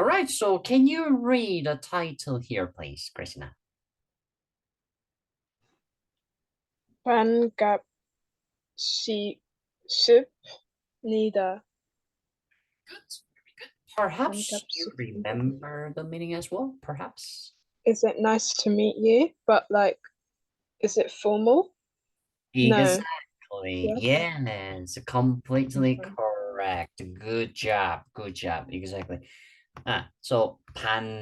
All right, so can you read the title here, please, Christina? 반갑습니다. Good, very good. Perhaps you remember the meaning as well, perhaps? Is it nice to meet you? But like, is it formal? Exactly. No. Yes, completely Okay. correct. Good job. Good job. Exactly. So 반갑습니다.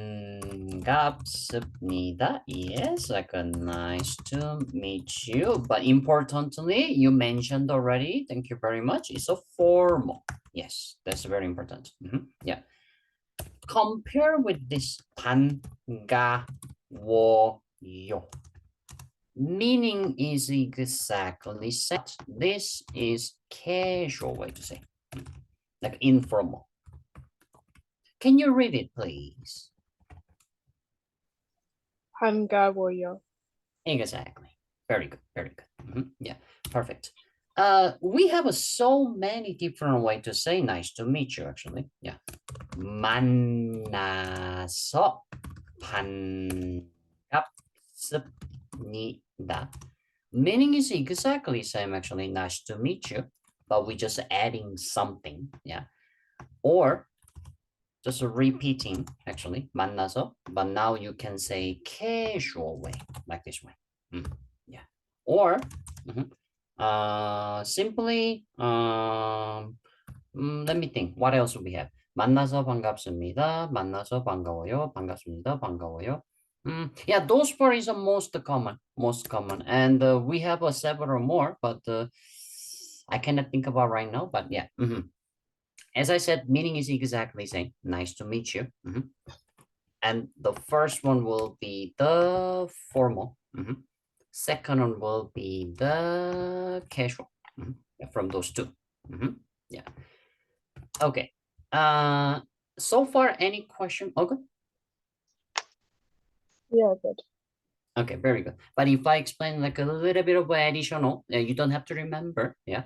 Yes, like a nice to meet you. But importantly, you mentioned already. Thank you very much. It's a formal. Yes, that's very important. Yeah. Compare with this 반가워요. Meaning is exactly set. This is casual way to say, like informal. Can you read it, please? 반가워요. Exactly. Very good. Very good. Yeah, perfect. We have so many different ways to say nice to meet you, actually. Yeah. 만나서 반갑습니다. Meaning is exactly same, actually. Nice to meet you, but we just adding something. Yeah. Or just repeating, actually, 만나서, but now you can say casual way, like this way. Yeah. Or simply, let me think, what else do we have? 만나서 반갑습니다, 만나서 반가워요, 반갑습니다, 반가워요. Yeah, those four is the most common. And we have several more, but I cannot think about right now, but yeah. As I said, meaning is exactly same. Nice to meet you. And the first one will be the formal. Second one will be the casual. From those two. Yeah. Okay. So far, any question? Oh, good. Yeah, good. Okay, very good. But if I explain like a little bit of additional, you don't have to remember. Yeah.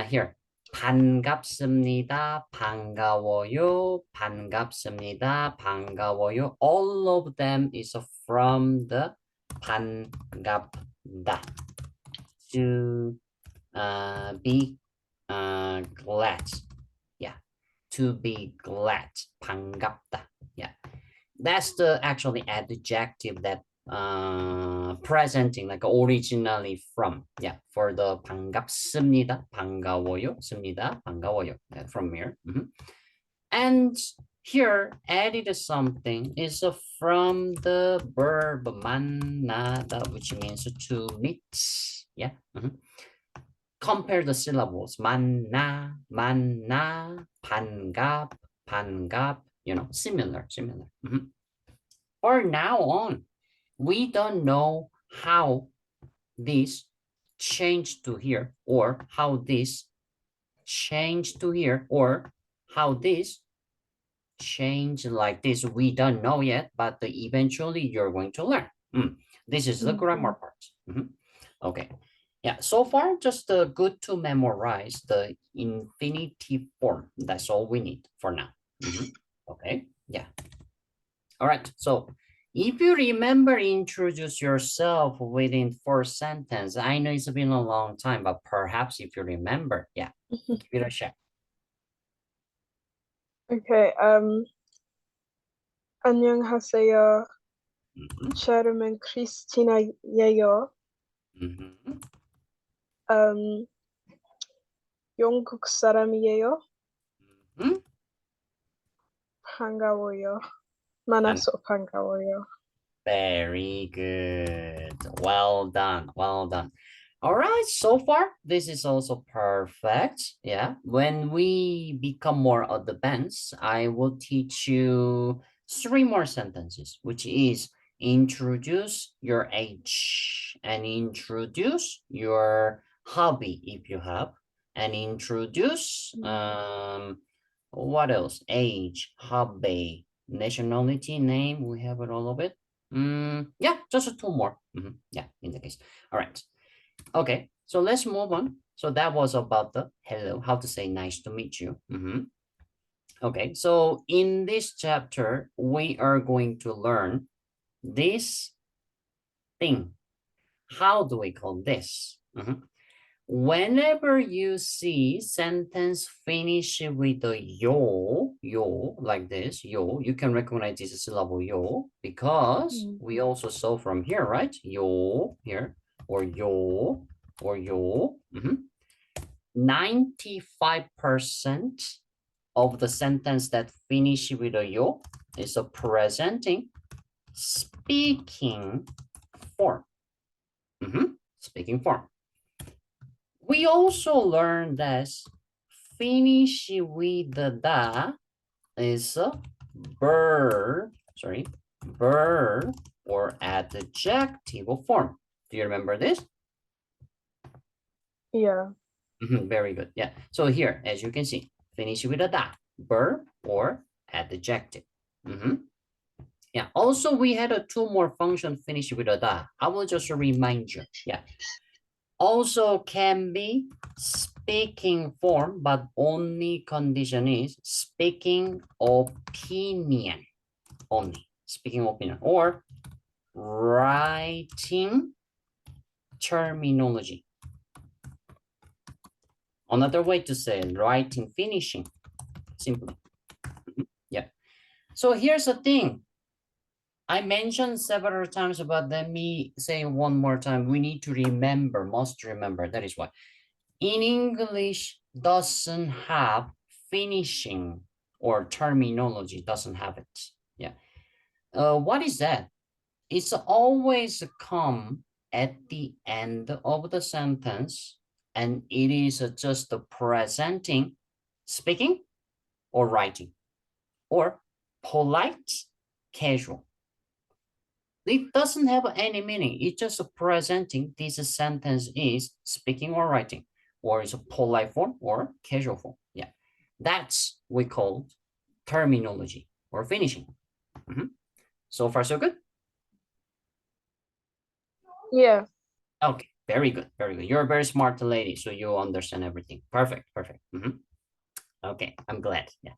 Here. 반갑습니다, 반가워요, 반갑습니다, 반가워요. All of them is from the 반갑다. To be glad. Yeah. To be glad. 반갑다. Yeah. That's the actually adjective that presenting like originally from, yeah, for the 반갑습니다, 반가워요, 습니다, 반가워요, yeah, from here. And here added something is from the verb 만나다, which means to meet. Yeah. Compare the syllables. 만나, 만나, 반갑, 반갑, you know, similar. Or now on, we don't know how this changed to here, or how this changed to here, or how this changed like this. We don't know yet, but eventually you're going to learn. This is the grammar part. Okay. Yeah, so far just good to memorize the infinitive form. That's all we need for now. Okay, yeah. All right, so if you remember, introduce yourself within 4 sentences. I know it's been a long time, but perhaps if you remember, yeah, give it a shot. Okay, 안녕하세요. 제 이름은 크리스티나예요. 영국 사람이에요. 반가워요. 만나서 반가워요. Very good. Well done. Well done. All right, so far, this is also perfect. Yeah, when we become more advanced, I will teach you 3 more sentences, which is introduce your age and introduce your hobby if you have, and introduce, what else? Age, hobby, nationality, name, we have it all of it. Yeah, just 2 more. Yeah, in the case. All right. Okay, so let's move on. So that was about the hello, how to say nice to meet you. Okay, so in this chapter, we are going to learn this thing. How do we call this? Whenever you see sentence finish with the yo, like this, yo, you can recognize this syllable yo because we also saw from here, right? Yo here, or yo, or yo. 95% of the sentence that finish with a yo is a presenting speaking form. Speaking form. We also learned that finish with the da is a verb or adjective form. Do you remember this? Yeah. Very good. Yeah. So here, as you can see, finish with a da, verb or adjective. Yeah. Also, we had two more functions finish with a da. I will just remind you. Yeah. Also can be speaking form, but only condition is speaking opinion only. Speaking opinion or writing terminology. Another way to say it, writing finishing, simply. Yeah. So here's the thing. I mentioned several times, but let me say one more time. We need to remember, must remember. That is why. In English, doesn't have finishing or terminology, doesn't have it. Yeah. What is that? It's always come at the end of the sentence, and it is just presenting, speaking, or writing, or polite, casual. It doesn't have any meaning. It's just presenting this sentence is speaking or writing, or it's a polite form or casual form. Yeah, that's we call terminology or finishing. So far, so good? Yeah. Okay, very good, very good. You're a very smart lady, so you understand everything. Perfect, perfect. Okay, I'm glad. Yeah.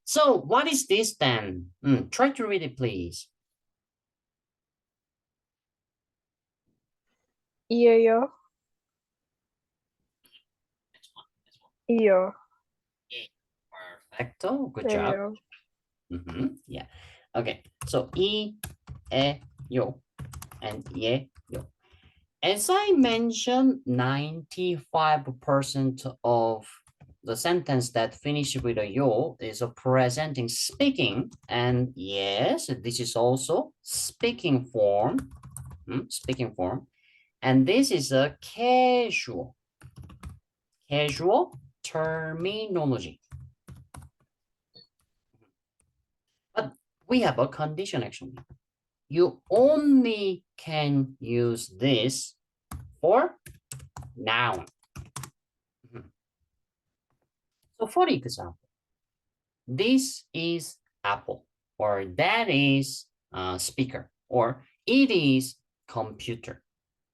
So what is this then? Try to read it, please. Yeah. Yeah. Perfecto. Good job. Yeah. Okay. So yo, and yo. As I mentioned, 95% of the sentence that finish with a yo is a presenting speaking, and yes, this is also speaking form. Speaking form, and this is a casual terminology. But we have a condition actually. You only can use this for noun. So for example, this is apple, or that is speaker, or it is computer,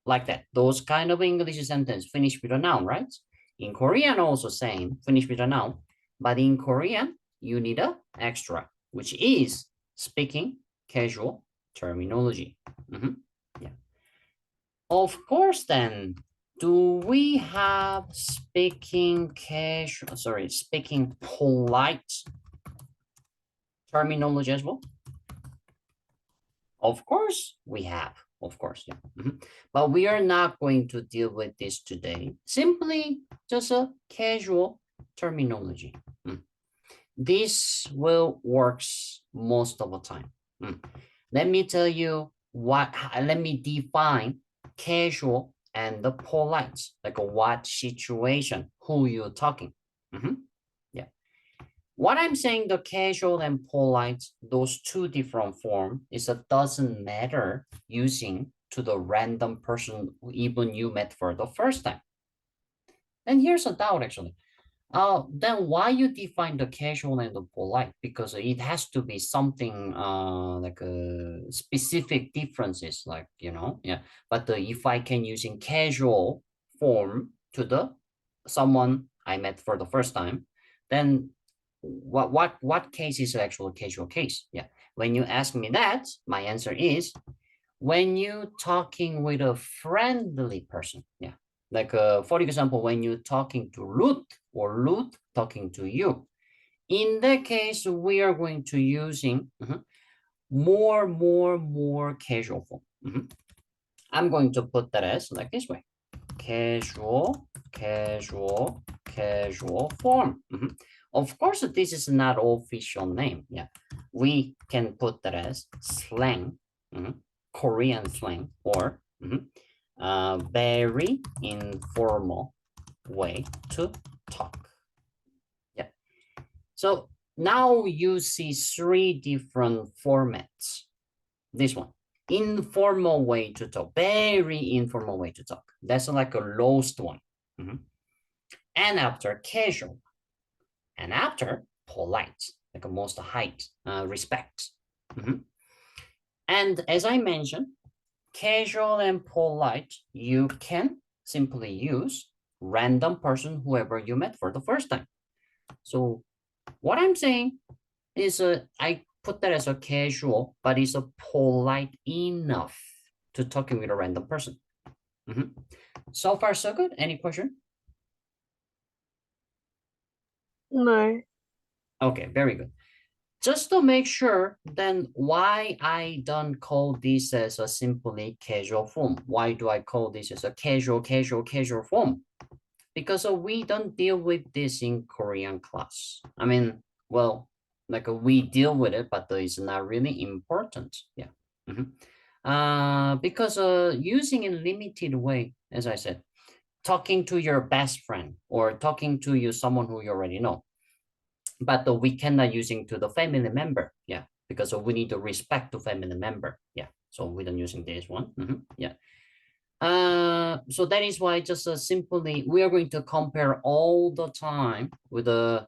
like that. Those kind of English sentence finish with a noun, right? In Korean also same, finish with a noun, but in Korean you need a extra, which is speaking casual terminology. Yeah. Of course, then, do we have speaking casual, speaking polite terminology as well? Of course, we have. Of course, yeah. But we are not going to deal with this today. Simply just a casual terminology. This will works most of the time. Let me tell you let me define casual and the polite, like what situation, who you're talking. Yeah. What I'm saying, the casual and polite, those two different forms, is it doesn't matter using to the random person even you met for the first time. And here's a doubt actually. Then why you define the casual and the polite? Because it has to be something like a specific differences, like, yeah. But if I can using casual form to the someone I met for the first time, then what case is actual casual case? Yeah. When you ask me that, my answer is when you talking with a friendly person. Yeah. Like for example, when you're talking to Ruth or Ruth talking to you. In that case, we are going to using more casual form. I'm going to put that as like this way. Casual form. Of course, this is not official name. Yeah, we can put that as slang, Korean slang, or very informal way to talk. Yeah. So now you see three different formats. This one, informal way to talk, very informal way to talk. That's like a lowest one. And after casual, and after polite, like a most height, respect. And as I mentioned, casual and polite, you can simply use random person, whoever you met for the first time. So what I'm saying is I put that as a casual, but it's a polite enough to talking with a random person. So far, so good. Any question? No. Okay, very good. Just to make sure, then why I don't call this as a simply casual form? Why do I call this as a casual form? Because we don't deal with this in Korean class. I mean, well, like we deal with it, but it's not really important. Yeah. Because using in limited way, as I said, talking to your best friend or talking to you someone who you already know, but we cannot using to the family member. Yeah, because we need to respect the family member. Yeah, so we don't using this one. Yeah. So that is why just simply we are going to compare all the time with the,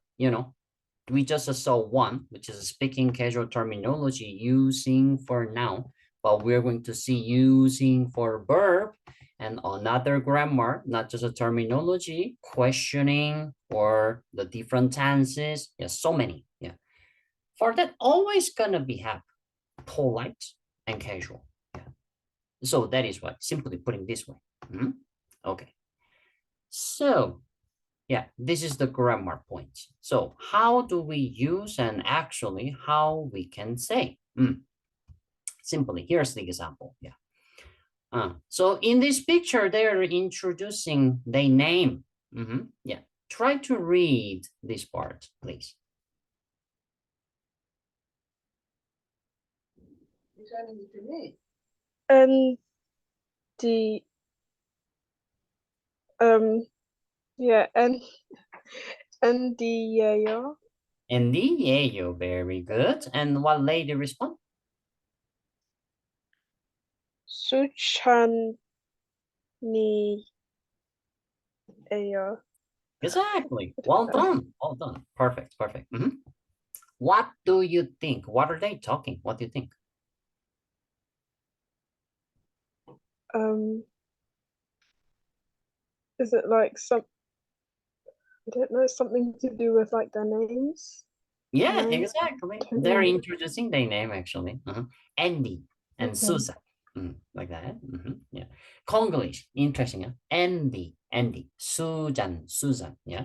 we just saw one, which is speaking casual terminology using for noun, but we're going to see using for verb and another grammar, not just a terminology, questioning or the different tenses. Yeah, so many. Yeah. For that, always gonna be have polite and casual. Yeah. So that is why simply putting this way. Okay. So yeah, this is the grammar point. So how do we use and actually how we can say? Simply, here's the example. Yeah. So in this picture, they're introducing their name. Yeah. Try to read this part, please. And the yeah, and the yeah. And the yayo, very good. And what lady respond? Suchan ni yeah. Exactly. Well done. Well done. Perfect. Perfect. What do you think? What are they talking? What do you think? Is it like some? I don't know, something to do with like their names? Yeah, No, exactly. don't They're know. introducing their name actually. Andy and Okay. Susan. Like that. Yeah. Congolese. Interesting. Huh? Andy, Susan. Yeah.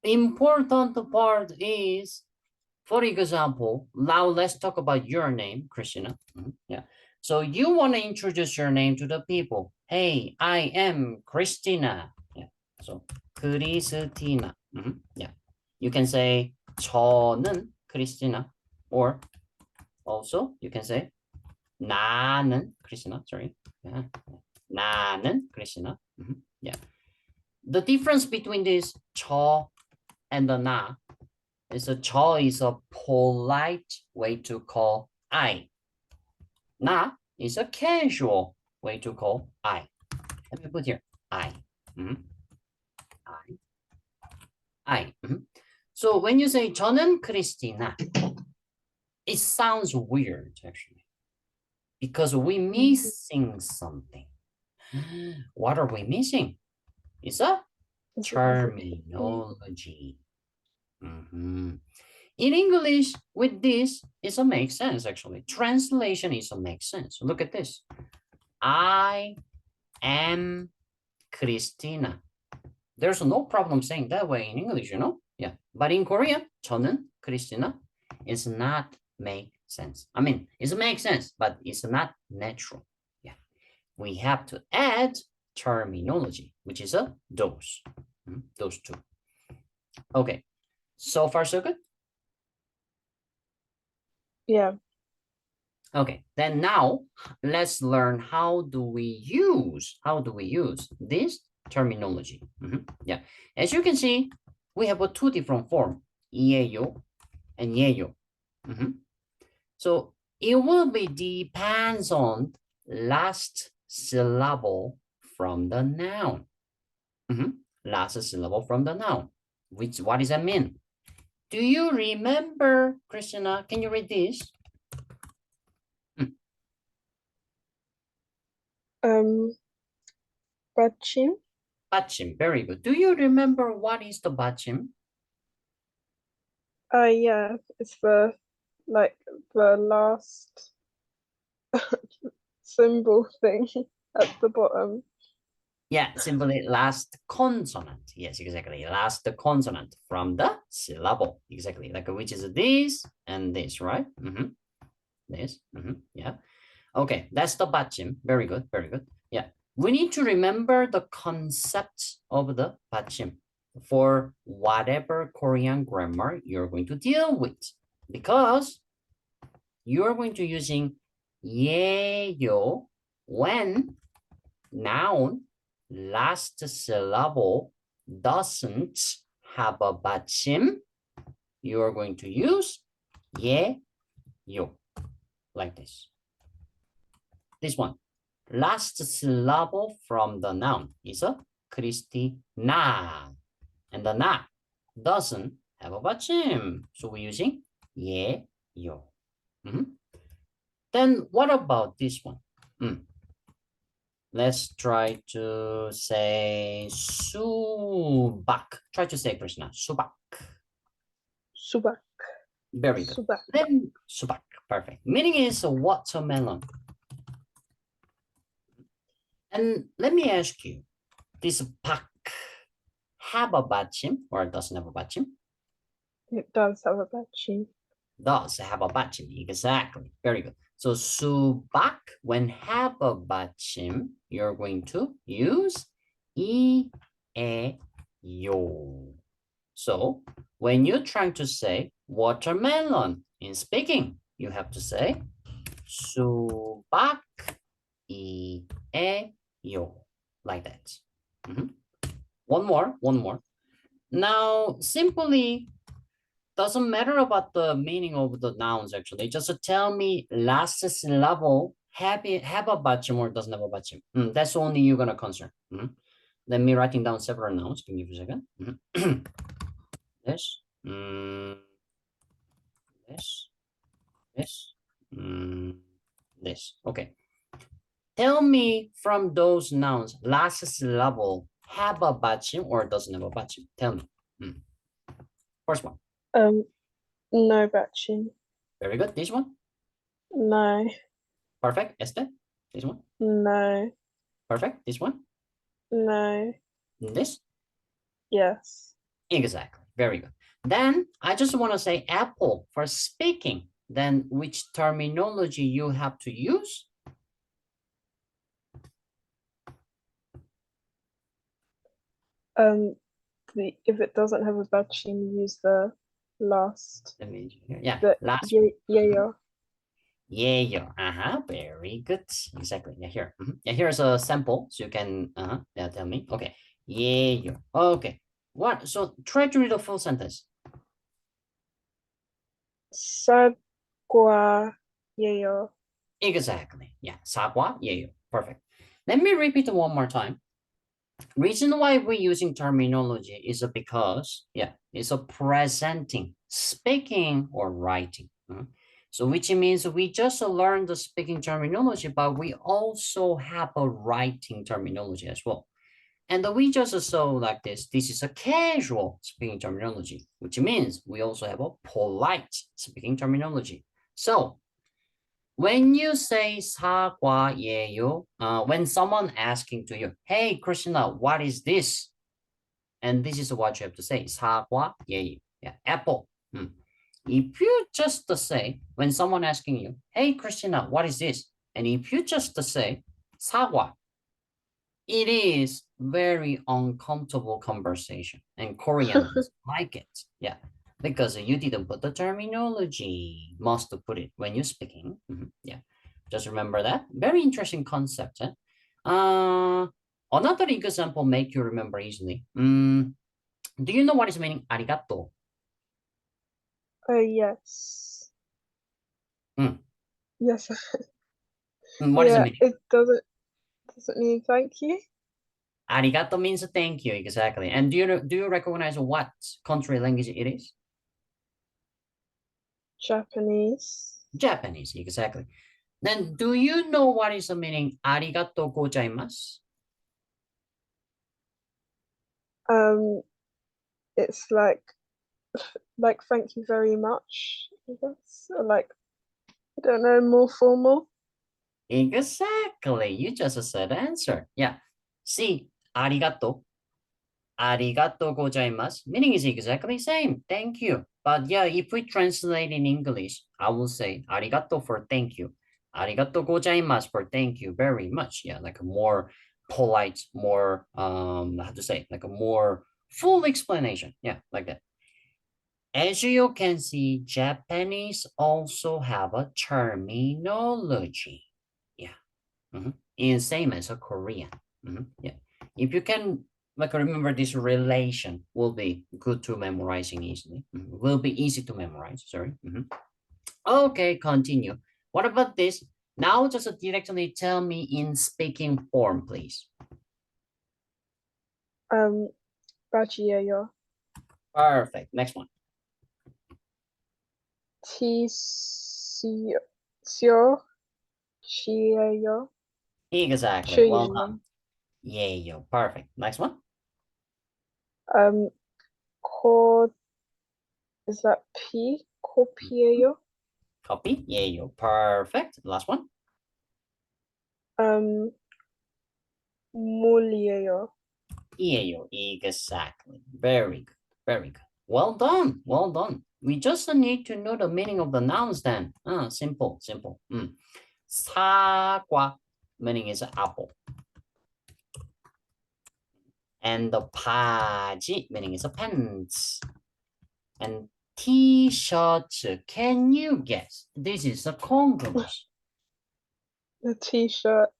Important part is, for example, now let's talk about your name, Christina. Yeah. So you want to introduce your name to the people. Hey, I am Christina. Yeah. So 크리스티나. Yeah. You can say 저는 크리스티나, or also you can say 나는 크리스티나. Sorry. Yeah. 나는 크리스티나. Yeah. The difference between this 저 and the 나 is a 저 is a polite way to call I. 나 is a casual way to call I. Let me put here I. I. So when you say 저는 크리스티나, it sounds weird actually because we're missing something. What are we missing? It's a terminology. Mhm. In English, with this, it makes sense, actually. Translation is makes sense. Look at this. I am Christina. There's no problem saying that way in English, you know? Yeah. But in Korean, 저는 크리스티나 is not make sense. I mean, it makes sense, but it's not natural. Yeah. We have to add terminology, which is a those. Those two. Okay. So far, so good? Yeah. Okay, then now let's learn how do we use this terminology. Yeah, as you can see, we have two different forms, 예요 and 예요. So it will be depends on last syllable from the noun. Last syllable from the noun. What does that mean? Do you remember, Christina? Can you read this? Bachim. Bachim, very good. Do you remember what is the bachim? Yeah, it's the last symbol thing at the bottom. Yeah, simply last consonant. Yes, exactly. Last consonant from the syllable. Exactly. Like which is this and this, right? This. Yeah. Okay, that's the bachim. Very good. Very good. Yeah. We need to remember the concept of the bachim for whatever Korean grammar you're going to deal with, because you're going to using 예요 when noun last syllable doesn't have a bachim. You are going to use 예요 like this. This one, last syllable from the noun is a 크리스티나, and the na doesn't have a bachim, so we're using 예요. Then what about this one? Let's try to say 수박. Try to say, Krishna, 수박. Subak. Very good. Subak. Then 수박, perfect. Meaning is a watermelon. And let me ask you, this 박 have a bachim or doesn't have a bachim? It does have a bachim. Does have a bachim, exactly. Very good. So subak, when have a bachim, you're going to use 이, 에, 요. So when you're trying to say watermelon in speaking, you have to say 수박, 이, 에, 요, like that. One more. Now, simply doesn't matter about the meaning of the nouns, actually. Just tell me last syllable have a bachim or doesn't have a bachim. That's only you're gonna concern. Let me writing down several nouns. Give me a second. This, this. Okay. Tell me from those nouns, last syllable have a bachim or doesn't have a bachim. Tell me. First one. No bachim. Very good. This one. No. Perfect. Este. This one. No. Perfect. This one. No. This. Yes. Exactly. Very good. Then I just want to say apple for speaking. Then which terminology you have to use? If it doesn't have a bachim, use the last. Yeah. Last. Yeah. Yeah. Very good. Exactly. Yeah. Here. Yeah. Here's a sample, so you can. Yeah. Tell me. Okay. Yeah. Okay. What? So try to read the full sentence. 사과 예요. Exactly. Yeah. 사과 예요. Perfect. Let me repeat it one more time. Reason why we're using terminology is because, yeah, it's a presenting, speaking or writing. So which means we just learned the speaking terminology, but we also have a writing terminology as well. And we just saw like this. This is a casual speaking terminology, which means we also have a polite speaking terminology. So when you say 사과예요, when someone asking to you, hey, Krishna, what is this? And this is what you have to say, 사과예요. Yeah, apple. If you just say, when someone asking you, hey, Krishna, what is this? And if you just say, 사과, it is very uncomfortable conversation, and Koreans like it. Yeah, because you didn't put the terminology. Must put it when you're speaking. Yeah, just remember that. Very interesting concept. Another example make you remember easily. Do you know what is meaning arigato? Yes. Yes. What is the meaning? It doesn't mean thank you. Arigato means thank you, exactly. And do you recognize what country language it is? Japanese. Japanese, exactly. Then do you know what is the meaning arigato gozaimasu? It's like thank you very much, I guess. Or like, I don't know, more formal. Exactly. You just said the answer. Yeah. See, arigato. Arigato gozaimasu. Meaning is exactly same. Thank you. But yeah, if we translate in English, I will say arigato for thank you. Arigato gozaimasu for thank you very much. Yeah, like a more polite, more how to say, like a more full explanation. Yeah, like that. As you can see, Japanese also have a terminology. Yeah. In same as a Korean. Yeah. If you can like remember this relation, will be good to memorizing easily. Will be easy to memorize. Sorry. Okay, continue. What about this? Now just directly tell me in speaking form, please. Bajiyeyo. Perfect. Next one. Sio. Shieyo. Exactly. Well done. Yeah, yo. Perfect. Next one. Ko. Is that P? Kopieyo. Copy. Yeah, yo. Perfect. Last one. Mulieyo. Yeah, yo. Exactly. Very good. Very good. Well done. Well done. We just need to know the meaning of the nouns then. Simple, simple. 사과 meaning is apple. And the 바지 meaning is a pants. And t-shirt, can you guess? This is a Konglish. The t-shirt.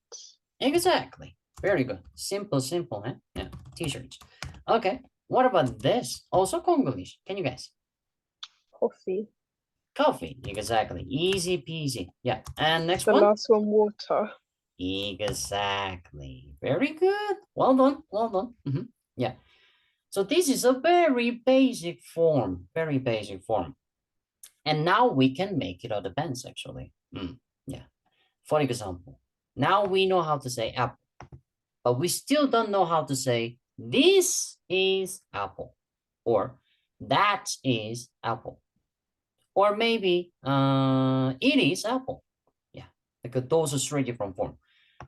Exactly. Very good. Simple, simple, huh? Yeah, t-shirts. Okay. What about this? Also Konglish. Can you guess? Coffee. Coffee. Exactly. Easy peasy. Yeah. And next The one. last one, water. Exactly. Very good. Well done. Well done. Yeah. So this is a very basic form. Very basic form. And now we can make it advanced actually. Yeah. For example, now we know how to say apple, but we still don't know how to say this is apple or that is apple. Or maybe it is apple. Yeah, because those are three different forms.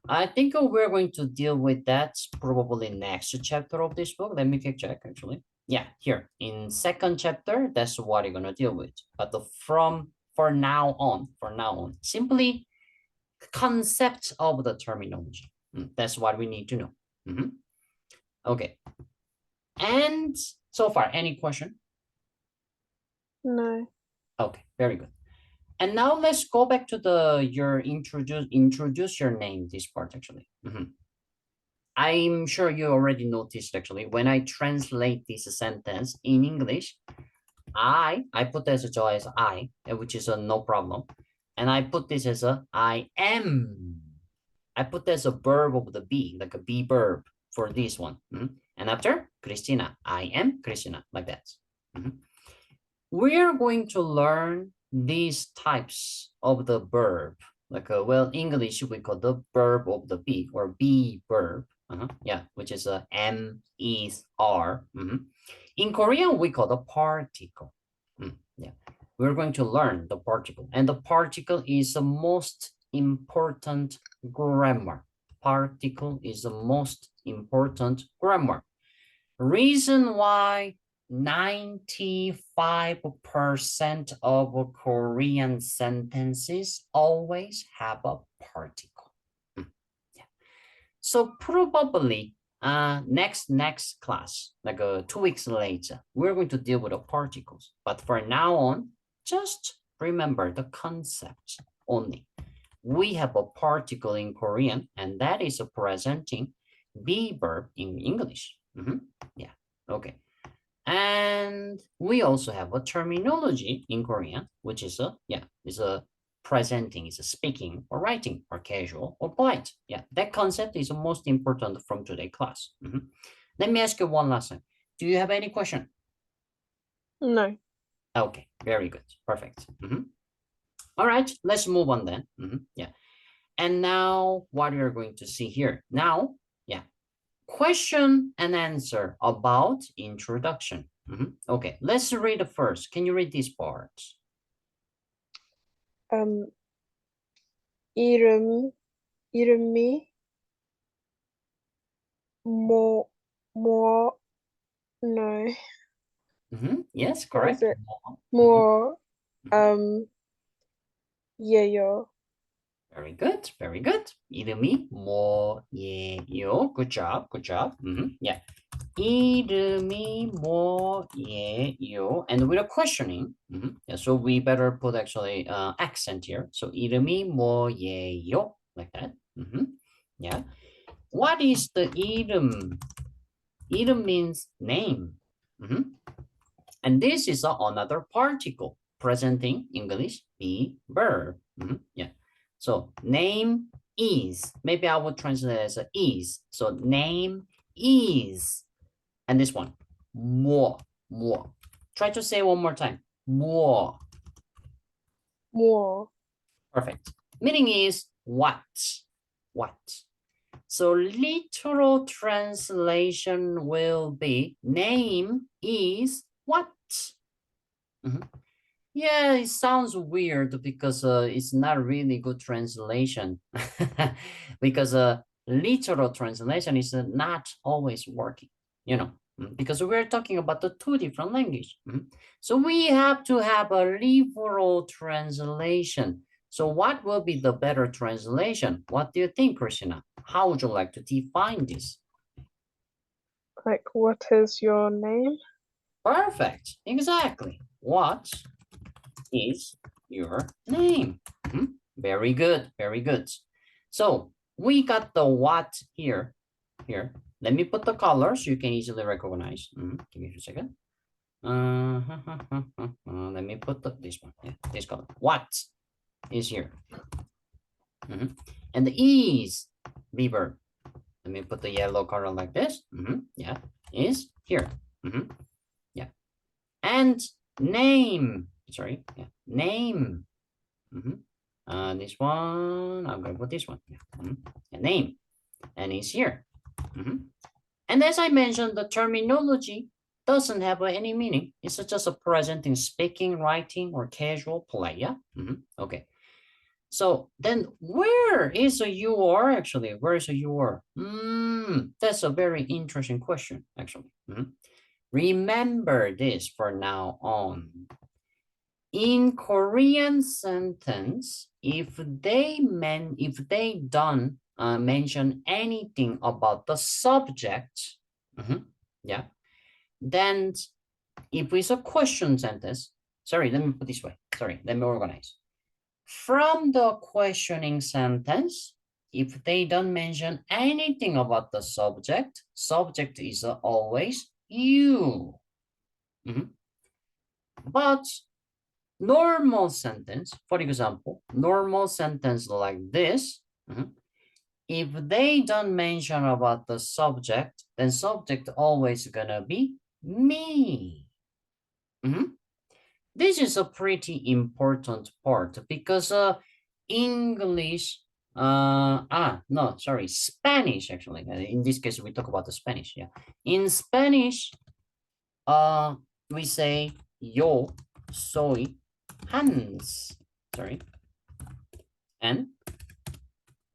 I think we're going to deal with that probably next chapter of this book. Let me check actually. Yeah, here in second chapter, that's what you're gonna deal with. But for now on, simply concept of the terminology. That's what we need to know. Okay. And so far, any question? No. Okay, very good. And now let's go back to your introduce your name, this part actually. I'm sure you already noticed actually, when I translate this sentence in English, I put this as I, which is a no problem. And I put this as a I am. I put this a verb of the be, like a be verb for this one. And after, Christina, I am Christina, like that. We are going to learn these types of the verb, like well, English we call the verb of the be or be verb. Yeah, which is a M, is, are. In Korean, we call the particle. Yeah, we're going to learn the particle. And the particle is the most important grammar. Particle is the most important grammar. Reason why 95% of Korean sentences always have a particle. Yeah. So probably next class, like 2 weeks later, we're going to deal with the particles. But for now on, just remember the concept only. We have a particle in Korean, and that is a presenting be verb in English. Yeah, okay. And we also have a terminology in Korean, which is a presenting, is a speaking or writing or casual or polite. Yeah, that concept is the most important from today's class. Let me ask you one last time. Do you have any question? No. Okay, very good, perfect. All right, let's move on then. Yeah, and now what you're going to see here now, yeah, question and answer about introduction. Okay, let's read it first. Can you read these parts? 이름이 no. Yes, What correct. is it? More 예요. Very good, very good. 이름이 뭐예요? Good job, good job. Yeah. 이름이 뭐예요? And with a questioning. Yeah, so we better put actually accent here. So 이름이 뭐예요? Like that. Yeah. What is the 이름? 이름 means name. And this is another particle presenting English be verb. Yeah. So name is. Maybe I would translate it as a is. So name is. And this one, more. Try to say one more time. More. Perfect. Meaning is what? So literal translation will be name is what? Yeah, it sounds weird because it's not really good translation because literal translation is not always working, because we're talking about the two different languages. So we have to have a literal translation. So what will be the better translation? What do you think, Christina? How would you like to define this? Like, what is your name? Perfect. Exactly. What is your name? Very good. Very good. So we got the what here. Let me put the color so you can easily recognize. Give me a second. Let me put this one. Yeah, this color. What is here? And the is be verb. Let me put the yellow color like this. Yeah, is here. Yeah, and name. Sorry. Yeah, name. This one. I'm gonna put this one. Yeah. And name, and it's here. And as I mentioned, the terminology doesn't have any meaning. It's just a present in speaking, writing, or casual, polite. Yeah. Okay. So then where is a you are actually? Where is a you are? That's a very interesting question, actually. Remember this for now on. In Korean sentence, if they don't mention anything about the subject, yeah, then if it's a question sentence, sorry, let me put this way. Sorry, let me organize. From the questioning sentence, if they don't mention anything about the subject, subject is always you. But normal sentence, for example, normal sentence like this, if they don't mention about the subject, then subject always gonna be me. This is a pretty important part because English No, sorry, Spanish actually. In this case, we talk about the Spanish. Yeah, in Spanish, we say yo soy Hans. Sorry, and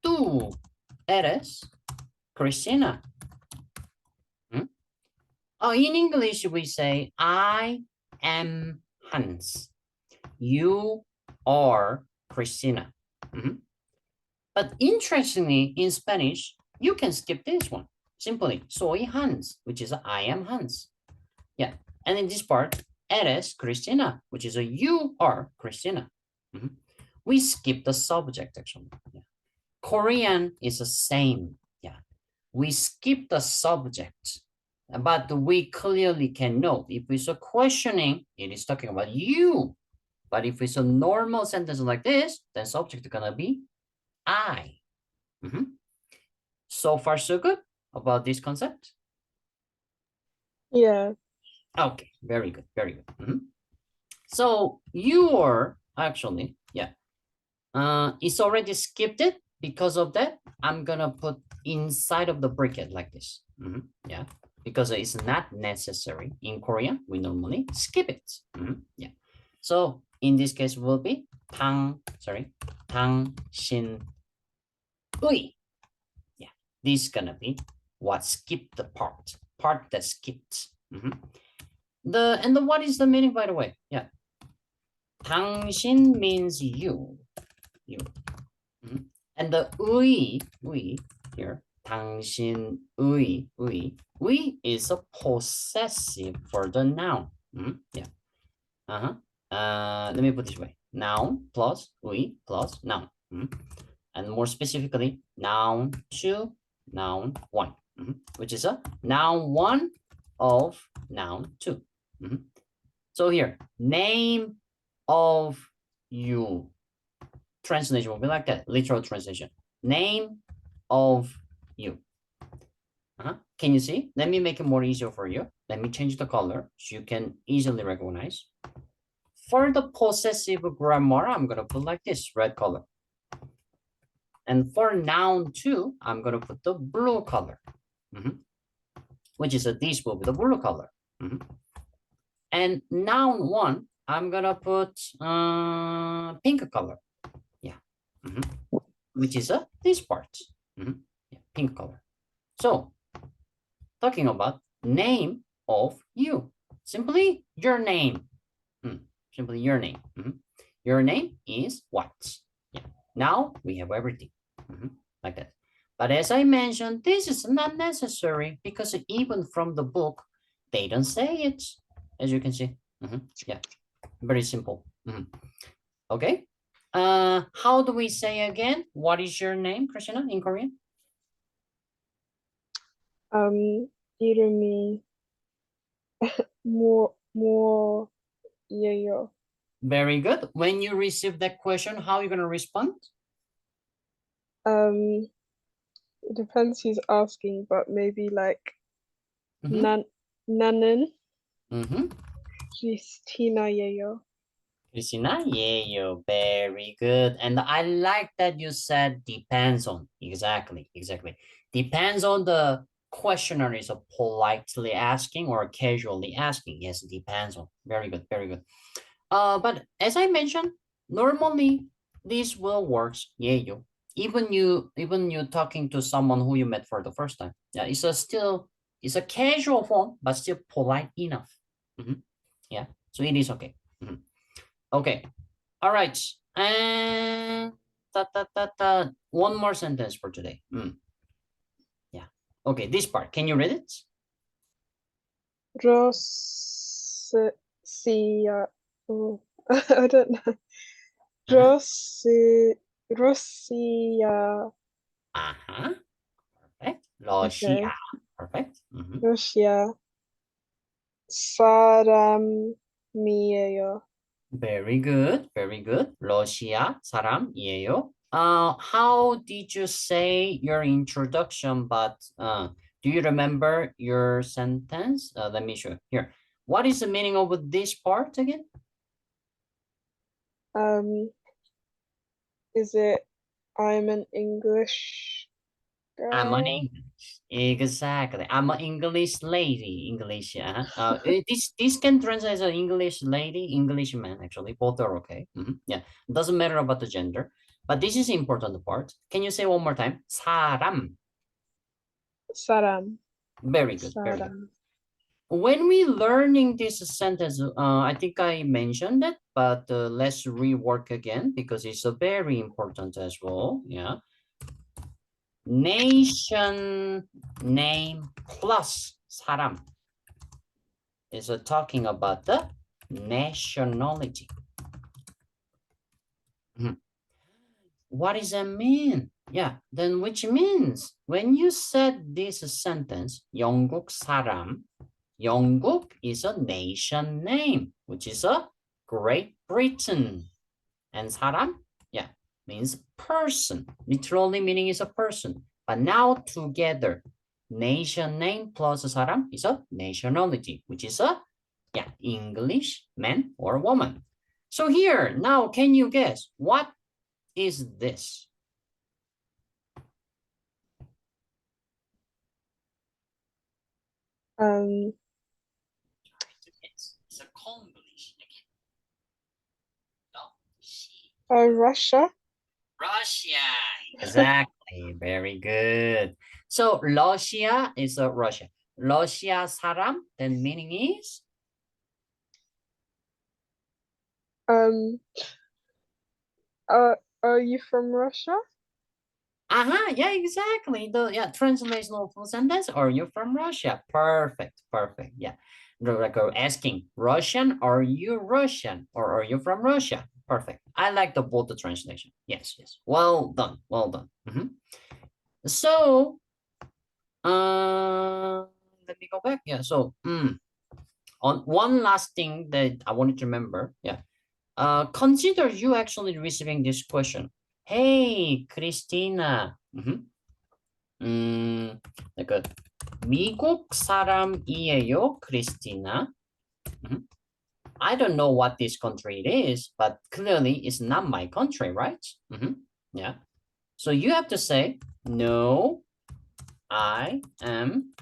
tú eres Cristina. In English, we say I am Hans. You are Cristina. But interestingly, in Spanish, you can skip this one. Simply, soy Hans, which is a, I am Hans. Yeah, and in this part, eres Cristina, which is a you are Cristina. We skip the subject, actually. Yeah. Korean is the same. Yeah, we skip the subject, but we clearly can know if it's a questioning, it is talking about you. But if it's a normal sentence like this, then subject is gonna be I. So far, so good about this concept? Yeah. Okay, very good, very good. So you're actually, yeah, it's already skipped it. Because of that, I'm gonna put inside of the bracket like this. Yeah, because it's not necessary. In Korean, we normally skip it. Yeah, so in this case will be 당신의. Yeah, this is gonna be what skipped the part that skipped. What is the meaning, by the way? Yeah, 당신 means you. And the 의 here, 당신의 is a possessive for the noun. Yeah. Let me put this way: noun plus 의 plus noun. And more specifically, noun 2, noun 1, which is a noun 1 of noun 2. So here, name of you. Translation will be like that, literal translation. Name of you. Can you see? Let me make it more easier for you. Let me change the color so you can easily recognize. For the possessive grammar, I'm going to put like this, red color. And for noun 2, I'm going to put the blue color, which is this will be the blue color. And noun 1, I'm going to put pink color. Which is this part, yeah, pink color. So, talking about name of you, simply your name. Simply your name. Your name is what? Yeah. Now we have everything like that. But as I mentioned, this is not necessary because even from the book, they don't say it. As you can see, yeah, very simple. Okay. How do we say again? What is your name, Christina, in Korean? 이름이 뭐예요? Very good. When you receive that question, how are you going to respond? It depends who's asking, but maybe like 나는 크리스티나예요. Christina, yeah, very good. And I like that you said depends on. Exactly. Depends on the questioner is politely asking or casually asking. Yes, depends on. Very good. But as I mentioned, normally this will work. Yeah, even you talking to someone who you met for the first time. Yeah, it's a casual form, but still polite enough. Yeah, so it is okay. Okay, all right, and one more sentence for today. Yeah, okay, this part, can you read it? 러시아, I don't know. 러시아. Perfect. Russia. Okay. Perfect. 러시아 사람이에요. Very good. 러시아 사람이에요. How did you say your introduction? But do you remember your sentence? Let me show you here. What is the meaning of this part again? Is it I'm an English I'm an girl. English. Exactly. I'm an English lady. English, yeah. This can translate as an English lady, English man, actually. Both are okay. Yeah. Doesn't matter about the gender. But this is important part. Can you say one more time? 사람. 사람. Very good. Very good. 사람. When we learning this sentence, I think I mentioned it, but let's rework again because it's a very important as well. Yeah. Nation name plus 사람 is talking about the nationality. What does that mean? Yeah, then which means when you said this sentence, 영국 사람, 영국 is a nation name, which is a Great Britain. And 사람, yeah, means person. Literally meaning is a person. But now together, nation name plus 사람 is a nationality, which is a, yeah, English man or woman. So here, now can you guess what is this? It's a Konglish again. Russia. Russia, exactly. Very good. So Russia is a Russia. Russia 사람, then meaning is? Are you from Russia? Yeah, exactly. The translation of full sentence. Are you from Russia? Perfect, perfect. Yeah, like asking Russian. Are you Russian, or are you from Russia? Perfect. I like the both the translation. Yes, yes. Well done, well done. So, let me go back. Yeah. So, on one last thing that I wanted to remember. Yeah. Consider you actually receiving this question. Hey, Christina. like 미국 사람이에요, 크리스티나. I don't know what this country is, but clearly it's not my country, right? Yeah. So you have to say, no, I am